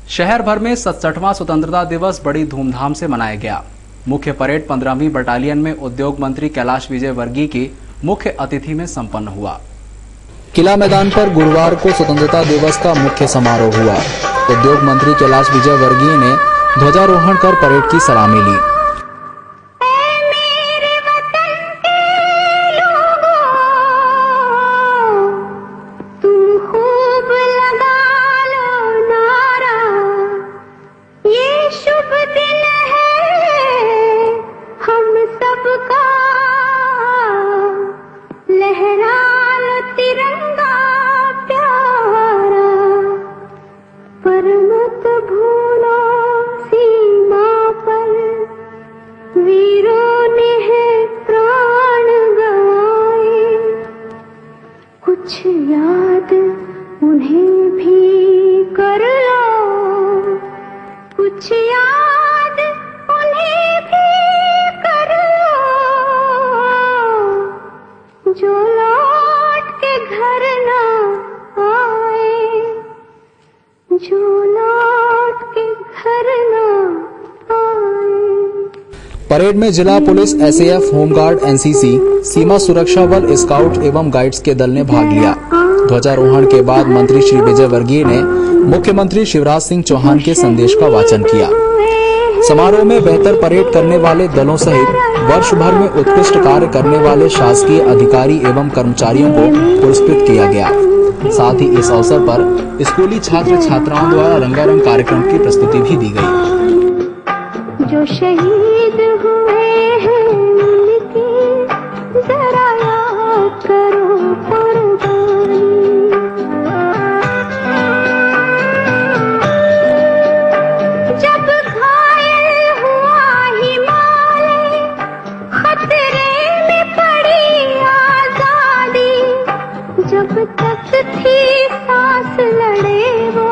शहर भर में 67वां स्वतंत्रता दिवस बड़ी धूमधाम से मनाया गया। मुख्य परेड 15वीं बटालियन में उद्योग मंत्री कैलाश विजयवर्गीय की मुख्य अतिथि में संपन्न हुआ। किला मैदान पर गुरुवार को स्वतंत्रता दिवस का मुख्य समारोह हुआ। उद्योग मंत्री कैलाश विजयवर्गीय ने ध्वजारोहण कर परेड की सलामी ली। कुछ याद उन्हें भी कर लो, कुछ याद उन्हें भी कर लो, जो लौट के घर ना आए, जो लौट के घर ना आए। परेड में जिला पुलिस, एसएएफ, होमगार्ड, एनसीसी, सीमा सुरक्षा बल, स्काउट एवं गाइड्स के दल ने भाग लिया। ध्वजारोहण के बाद मंत्री श्री विजयवर्गीय ने मुख्यमंत्री शिवराज सिंह चौहान के संदेश का वाचन किया। समारोह में बेहतर परेड करने वाले दलों सहित वर्ष भर में उत्कृष्ट कार्य करने वाले शासकीय अधिकारी एवं कर्मचारियों को पुरस्कृत किया गया। साथ ही इस अवसर पर स्कूली छात्र छात्राओं द्वारा रंगारंग कार्यक्रम की प्रस्तुति भी दी गई। जो शहीद हुए हैं उनकी जरा याद करो कुर्बानी। जब घायल हुआ हिमालय, खतरे में पड़ी आजादी, जब तक थी सांस लड़े वो,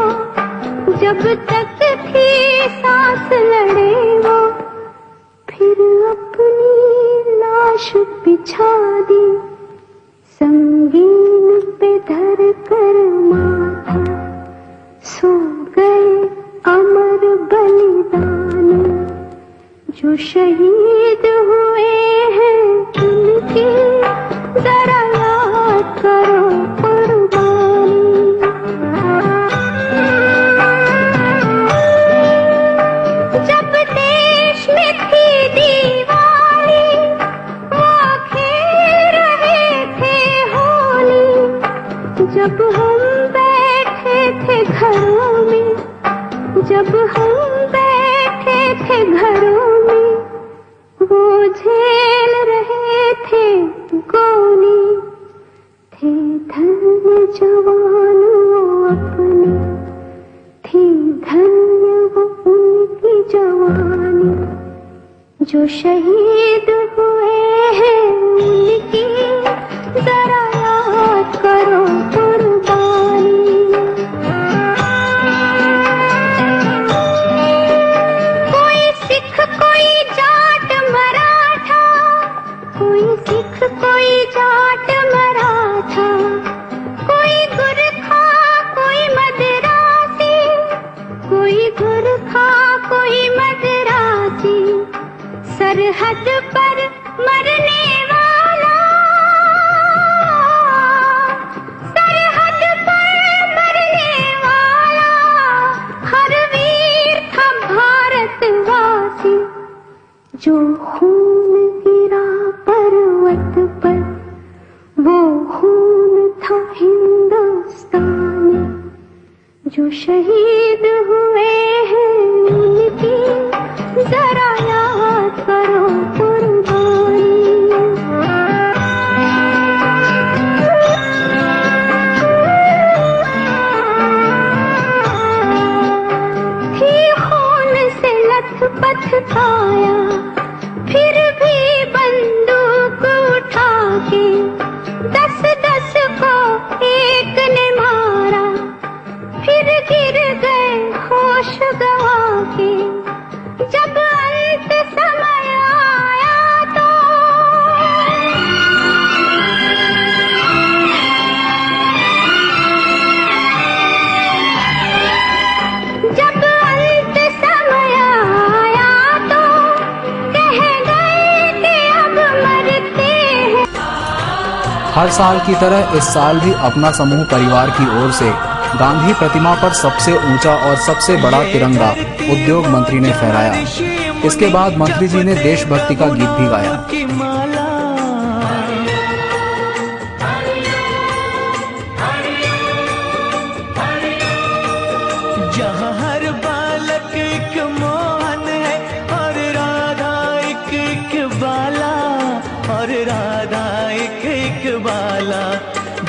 जब तक थी सांस लड़े वो, फिर अपनी लाश बिछा दी, संगीन पे धर कर माथा, सो गए अमर बलिदान। जो शहीद हुए हैं उनकी जरा याद करो कुर्बानी। जब देश में थी दीवाली, वो खेल रहे थे होली, जब हम बैठे थे घरों में, जब हम बैठे थे घरों में, वो झेल रहे थे गोली, थे धन्य जवान वो अपने, थी धन्य वो उनकी जवानी। जो शहीद हुए हैं उनकी जरा याद करो कुर्बानी। कोई सिख कोई जाट मराठा, कोई सिख कोई जाट मराठा, कोई गुरखा कोई मदरासी, कोई गुरखा कोई मदरासी, सरहद पर मरने वाला, सरहद पर मरने वाला, हर वीर था भारतवासी। जो खून गिरा पर्वत पर, वो खून था हिंदुस्तानी। जो शहीद हुए हैं उनकी जरा याद करो कुर्बानी। थी खून से लथपथ काया, फिर भी बंदूक उठा के 10-10 को एक ने मारा, फिर गिर गए होश गवा के। जब अंत समय हर साल की तरह इस साल भी अपना समूह परिवार की ओर से गांधी प्रतिमा पर सबसे ऊंचा और सबसे बड़ा तिरंगा उद्योग मंत्री ने फहराया। इसके बाद मंत्री जी ने देशभक्ति का गीत भी गाया। जहाँ हर बालक एक मोहन है और राधा एक बाला, और राधा एक बाला।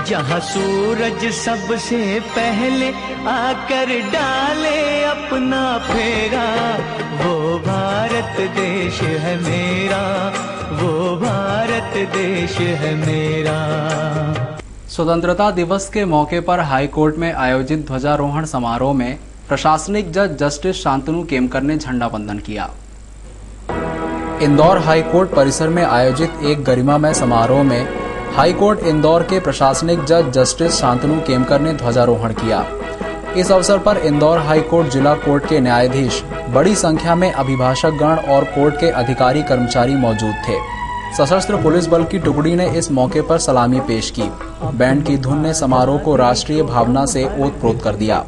जहाँ सूरज सबसे पहले आकर डाले अपना फेरा, वो भारत देश है मेरा, वो भारत देश है मेरा। स्वतंत्रता दिवस के मौके पर हाई कोर्ट में आयोजित ध्वजारोहण समारोह में प्रशासनिक जज जस्टिस शांतनु केमकर ने झंडा वंदन किया। इंदौर हाई कोर्ट परिसर में आयोजित एक गरिमामय समारोह में हाई कोर्ट इंदौर के प्रशासनिक जज जस्टिस शांतनु केमकर ने ध्वजारोहण किया। इस अवसर पर इंदौर हाई कोर्ट जिला कोर्ट के न्यायाधीश, बड़ी संख्या में अभिभाषक गण और कोर्ट के अधिकारी कर्मचारी मौजूद थे। सशस्त्र पुलिस बल की टुकड़ी ने इस मौके पर सलामी पेश की। बैंड की धुन ने समारोह को राष्ट्रीय भावना से ओतप्रोत कर दिया।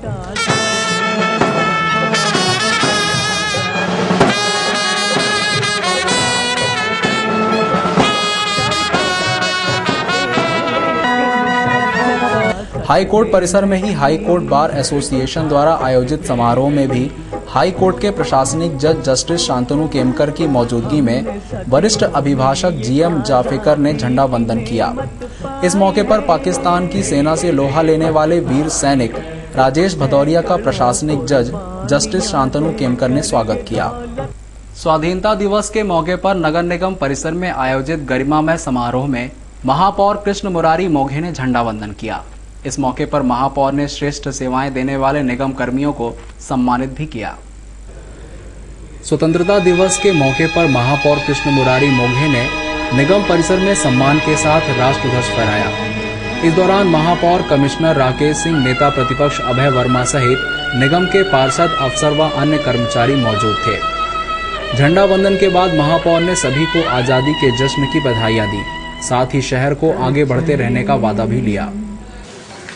हाई कोर्ट परिसर में ही हाई कोर्ट बार एसोसिएशन द्वारा आयोजित समारोह में भी हाई कोर्ट के प्रशासनिक जज जस्टिस शांतनु केमकर की मौजूदगी में वरिष्ठ अभिभाषक जीएम जाफेकर ने झंडा वंदन किया। इस मौके पर पाकिस्तान की सेना से लोहा लेने वाले वीर सैनिक राजेश भदौरिया का प्रशासनिक जज जस्टिस शांतनु केमकर ने स्वागत किया। स्वाधीनता दिवस के मौके पर नगर निगम परिसर में आयोजित गरिमामय समारोह में महापौर कृष्ण मुरारी मोघे ने झंडा वंदन किया। इस मौके पर महापौर ने श्रेष्ठ सेवाएं देने वाले निगम कर्मियों को सम्मानित भी किया। स्वतंत्रता दिवस के मौके पर महापौर कृष्ण मुरारी मोघे ने निगम परिसर में सम्मान के साथ राष्ट्रध्वज फहराया। इस दौरान महापौर कमिश्नर राकेश सिंह, नेता प्रतिपक्ष अभय वर्मा सहित निगम के पार्षद, अफसर व अन्य कर्मचारी मौजूद थे। झंडा वंदन के बाद महापौर ने सभी को आजादी के जश्न की बधाइयां दी। साथ ही शहर को आगे बढ़ते रहने का वादा भी लिया।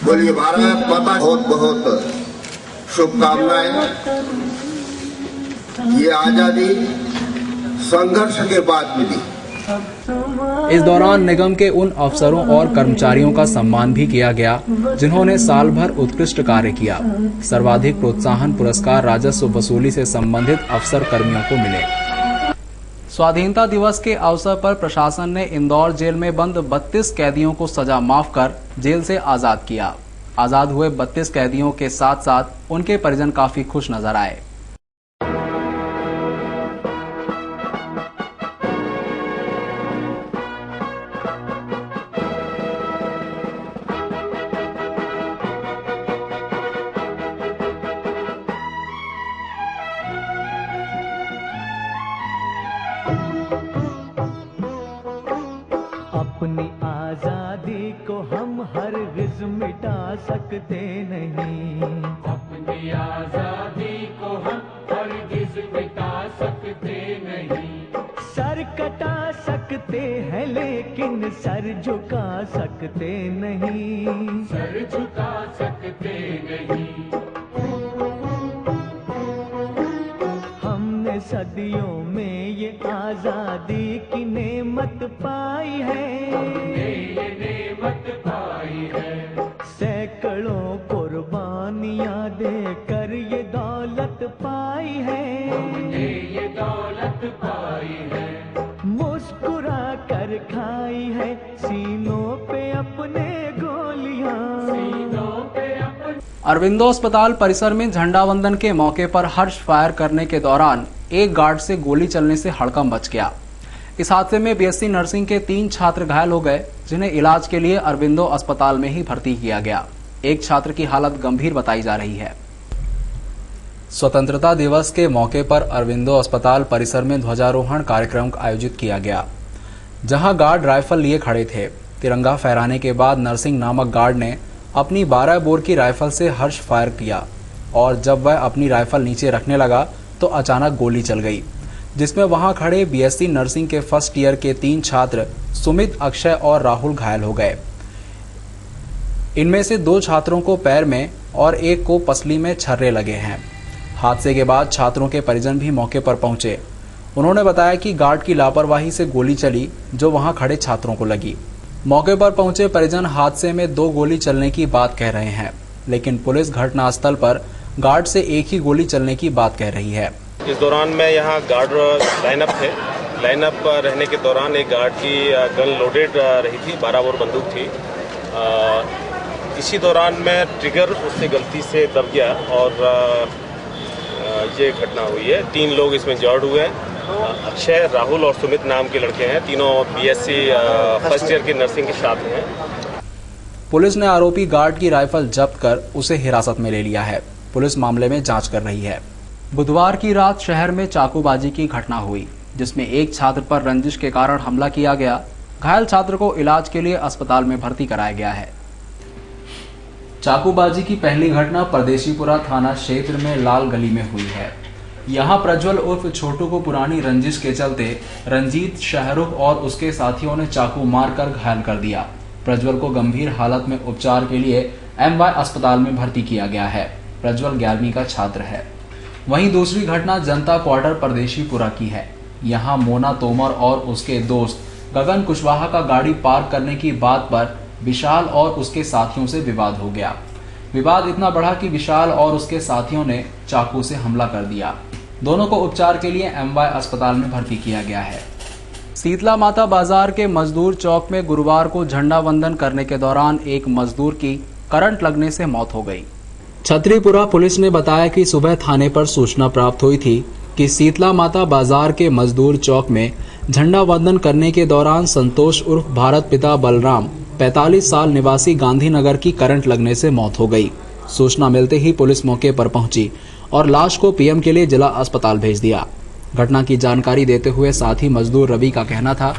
बोलिए भारत माता, बहुत बहुत शुभकामनाएं। ये आजादी संघर्ष के बाद मिली। इस दौरान निगम के उन अफसरों और कर्मचारियों का सम्मान भी किया गया जिन्होंने साल भर उत्कृष्ट कार्य किया। सर्वाधिक प्रोत्साहन पुरस्कार राजस्व वसूली से संबंधित अफसर कर्मियों को मिले। स्वाधीनता दिवस के अवसर पर प्रशासन ने इंदौर जेल में बंद 32 कैदियों को सजा माफ कर जेल से आजाद किया। आजाद हुए 32 कैदियों के साथ साथ उनके परिजन काफी खुश नजर आए। अपनी आजादी को हम हरगिज़ मिटा सकते नहीं। अपनी आजादी को हम हरगिज़ मिटा सकते नहीं। सर कटा सकते हैं लेकिन सर झुका सकते नहीं। सर झुका सकते नहीं। हमने सदियों में ये आजादी की नेमत पाई है। हमने ये नेमत पाई है। सैकड़ों कुर्बानियां देकर ये दौलत पाई है। हमने ये दौलत पाई है। मुस्कुरा कर खाई है सीनों पे अपने गोलियां। सीनों पे अपने। अरविंदो अस्पताल परिसर में झंडा वंदन के मौके पर हर्ष फायर करने के दौरान एक गार्ड से गोली चलने से हड़कंप मच गया। इस हादसे में बीएससी नर्सिंग के 3 छात्र घायल हो गए, जिन्हें इलाज के लिए अरविंदो अस्पताल में ही भर्ती किया गया। एक छात्र की हालत गंभीर बताई जा रही है। स्वतंत्रता दिवस के मौके पर अरविंदो अस्पताल परिसर में ध्वजारोहण कार्यक्रम आयोजित किया गया, जहां गार्ड राइफल लिए खड़े थे। तिरंगा फहराने के बाद नरसिंह नामक गार्ड ने अपनी 12 बोर की राइफल से हर्ष फायर किया और जब वह अपनी राइफल नीचे रखने लगा तो अचानक गोली चल गई, जिसमें वहां खड़े बीएससी नर्सिंग के फर्स्ट ईयर के 3 छात्र सुमित, अक्षय और राहुल घायल हो गए। इनमें से 2 छात्रों को पैर में और एक को पसली में छर्रे लगे हैं। हादसे के बाद छात्रों के परिजन भी मौके पर पहुंचे। उन्होंने बताया कि गार्ड की लापरवाही से गोली चली जो वहां खड़े छात्रों को लगी। मौके पर पहुंचे परिजन हादसे में 2 गोली चलने की बात कह रहे हैं, लेकिन पुलिस घटनास्थल पर गार्ड से एक ही गोली चलने की बात कह रही है। इस दौरान में यहाँ गार्ड लाइनअप थे। लाइनअप रहने के दौरान एक गार्ड की गन लोडेड रही थी, 12 बोर बंदूक थी। इसी दौरान में ट्रिगर उससे गलती से दब गया और ये घटना हुई है। 3 लोग इसमें जॉर्ड हुए हैं। अक्षय, राहुल और सुमित नाम के लड़के हैं। तीनों BSc फर्स्ट ईयर की नर्सिंग के छात्र हैं। पुलिस ने आरोपी गार्ड की राइफल जब्त कर उसे हिरासत में ले लिया है। पुलिस मामले में जांच कर रही है। बुधवार की रात शहर में चाकूबाजी की घटना हुई, जिसमें एक छात्र पर रंजिश के कारण हमला किया गया। घायल छात्र को इलाज के लिए अस्पताल में भर्ती कराया गया है। चाकूबाजी की पहली घटना परदेशीपुरा थाना क्षेत्र में लाल गली में हुई है। यहां प्रज्वल उर्फ छोटू को पुरानी रंजिश के चलते रंजीत, शाहरुख और उसके साथियों ने चाकू मारकर घायल कर दिया। प्रज्वल को गंभीर हालत में उपचार के लिए MY अस्पताल में भर्ती किया गया है। प्रज्वल 11वीं का छात्र है। वहीं दूसरी घटना जनता क्वार्टर परदेशीपुरा की है। यहां मोना तोमर और उसके दोस्त गगन कुशवाहा का गाड़ी पार्क करने की बात पर विशाल और उसके साथियों से विवाद हो गया। विवाद इतना बढ़ा कि विशाल और उसके साथियों ने चाकू से हमला कर दिया। दोनों को उपचार के लिए MY अस्पताल में भर्ती किया गया है। शीतला माता बाजार के मजदूर चौक में गुरुवार को झंडा वंदन करने के दौरान एक मजदूर की करंट लगने से मौत हो गई। छतरीपुरा पुलिस ने बताया कि सुबह थाने पर सूचना प्राप्त हुई थी कि शीतला माता बाजार के मजदूर चौक में झंडा वंदन करने के दौरान संतोष उर्फ भारत पिता बलराम 45 साल निवासी गांधीनगर की करंट लगने से मौत हो गई। सूचना मिलते ही पुलिस मौके पर पहुंची और लाश को PM के लिए जिला अस्पताल भेज दिया। घटना की जानकारी देते हुए साथी मजदूर रवि का कहना था